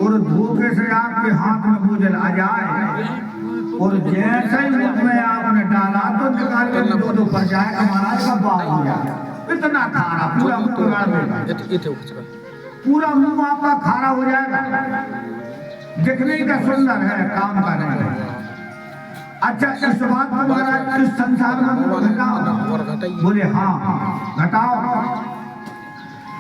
और धोखे से आपके हाथ में वो जल आ जाए और जैसे ही उसमें आपने डाला तो निकाल के दो पर जाएगा महाराज का बाल हो जाएगा। इतना खारा पूरा मुंह बिगाड़ देगा, पूरा मुंह आपका खारा हो जाएगा। दिखने का सुंदर है, काम का नहीं है। अच्छा इस बात को महाराज इस संसार में घटाओ, बोले हाँ घटाओ।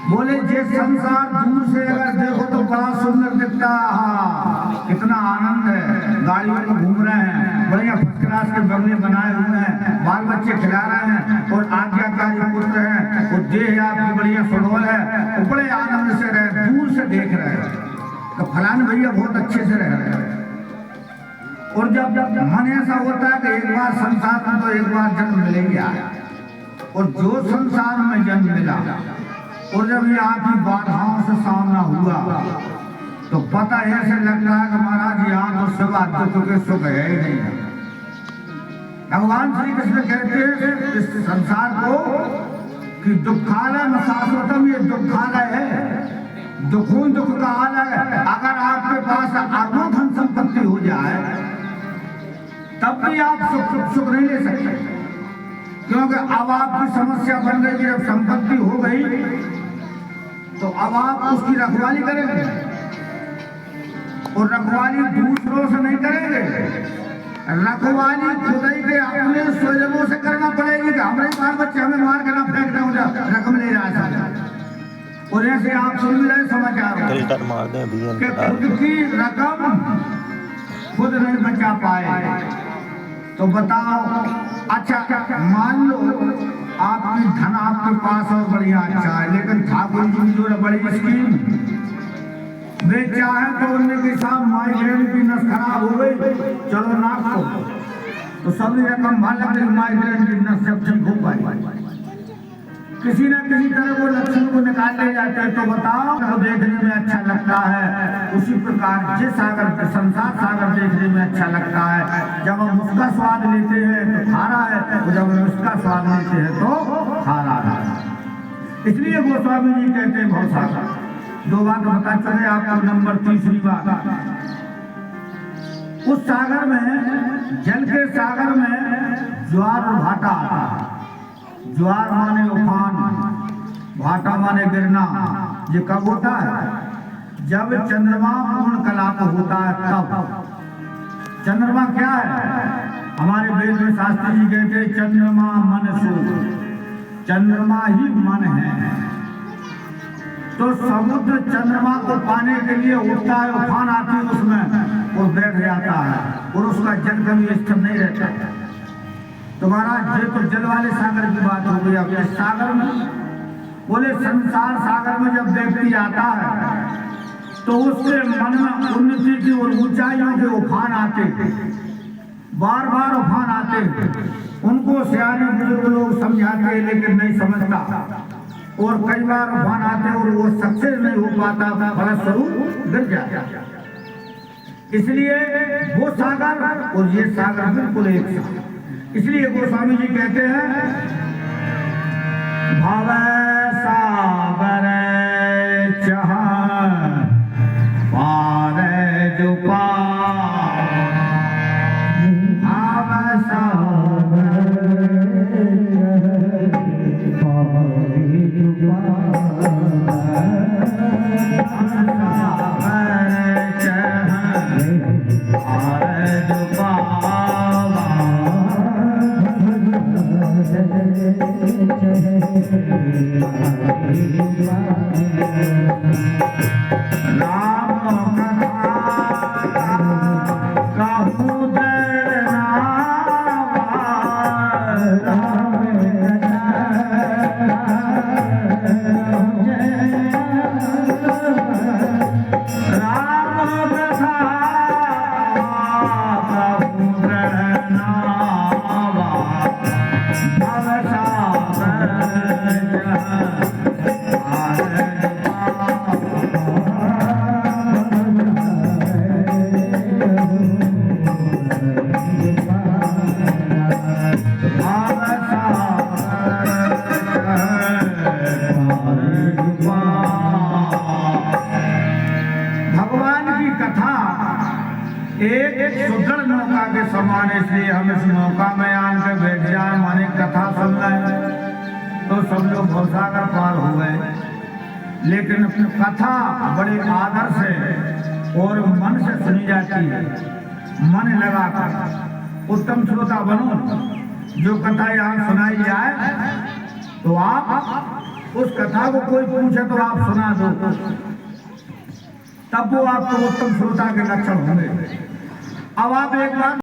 बोले जिस संसार दूर से अगर देखो तो बड़ा सुंदर दिखता है, कितना आनंद है, गाड़ियों में घूम रहे हैं, बढ़िया फर्स्ट क्लास के बंगले बनाए हुए हैं, बाल बच्चे खिला रहे हैं और आज्ञाकारी पुत्र हैं, और देह आपकी बढ़िया सुडौल है, वो बड़े आनंद से रहे, दूर से देख रहे हैं तो फलाने भैया बहुत अच्छे से रह रहे हैं। और जब जब मन ऐसा होता है कि एक बार संसार में तो एक बार जन्म मिलेगा, और जो संसार में जन्म मिला और जब ये आपकी बाधाओं से सामना हुआ तो पता ऐसे लगता है कि महाराज यहाँ तो सिवा दुख के सुख है ही नहीं। भगवान श्री कृष्ण कहते हैं इस संसार को कि दुखालय में शाश्वतम, ये दुखालय है, दुखों दुख का आलय है। अगर आपके पास अरबों धन संपत्ति हो जाए तब भी आप सुख नहीं ले सकते, क्योंकि अब आपकी समस्या बन गई कि जब संपत्ति हो गई तो अब आप उसकी रखवाली करेंगे, और रखवाली दूसरों से नहीं करेंगे, रखवाली खुदाई के अपने स्वजनों से करना पड़ेगी कि हमारे बाल बच्चे हमें मार कर ना फेंक दें, रकम ले रहा है। और ऐसे आप सुन भी रहे समाचार कि खुद की रकम खुद नहीं बचा पाए तो बताओ। अच्छा मान लो आपकी धन आपके पास और बढ़िया अच्छा है, लेकिन ठाकुर जी जो बड़ी स्कीम वे चाहे तो उनने के साथ माइग्रेन की नस खराब हो गई, चलो नाक तो सभी रकम मालक माइग्रेन की नस जब ठीक हो पाई, किसी न किसी तरह वो लक्षण को निकाल ले जाते हैं। तो बताओ वो देखने में अच्छा लगता है, उसी प्रकार जिस सागर संसार सागर देखने में अच्छा लगता है, जब हम उसका स्वाद लेते हैं तो खारा है, और जब हम उसका स्वाद लेते हैं तो खारा है। इसलिए गोस्वामी जी कहते हैं बहुत सारा दो बात बता चले आपको। नंबर तीसरी बात, उस सागर में जल के सागर में ज्वार और भाटा आता है। ज्वार माने उफान, भाटा माने गिरना। ये कब होता है? जब चंद्रमा पूर्ण कला को होता है तब। चंद्रमा क्या है? हमारे वेद में शास्त्री जी कहते हैं चंद्रमा मन सो, चंद्रमा ही मन है। तो समुद्र चंद्रमा को पाने के लिए उठता है, उफान आती है उसमें और बैठ जाता है, और उसका जल कभी स्थिर नहीं रहता। तुम्हारा ये तो जल वाले सागर की बात हो गई। अब इस सागर में बोले संसार सागर में जब व्यक्ति आता है तो उसके मन में उन्नति की और ऊंचाइयों के उफान आते, बार बार उफान आते। उनको सियाने बुजुर्ग लोग समझाते हैं लेकिन नहीं समझता, और कई बार उफान आते और वो सक्सेस नहीं हो पाता, फलस्वरूप गिर जाता। इसलिए वो सागर और ये सागर बिल्कुल एक सागर। इसलिए गोस्वामी जी कहते हैं भव सागर चह पार जो पार, भव सागर भगवान कथा एक सुदृढ़ नौका के समान, इसलिए हम इस नौका में आकर बैठ जाए, माने कथा सुन रहे तो सब लोग भवसागर पार हो गए। लेकिन कथा बड़े आदर से और मन से सुनी जाती है, मन लगाकर। उत्तम श्रोता बनो, जो कथा यहाँ सुनाई जाए तो आप उस कथा को कोई पूछे तो आप सुना दो, तब वो आपको उत्तम श्रोता के लक्षण होंगे। अब आप एक बार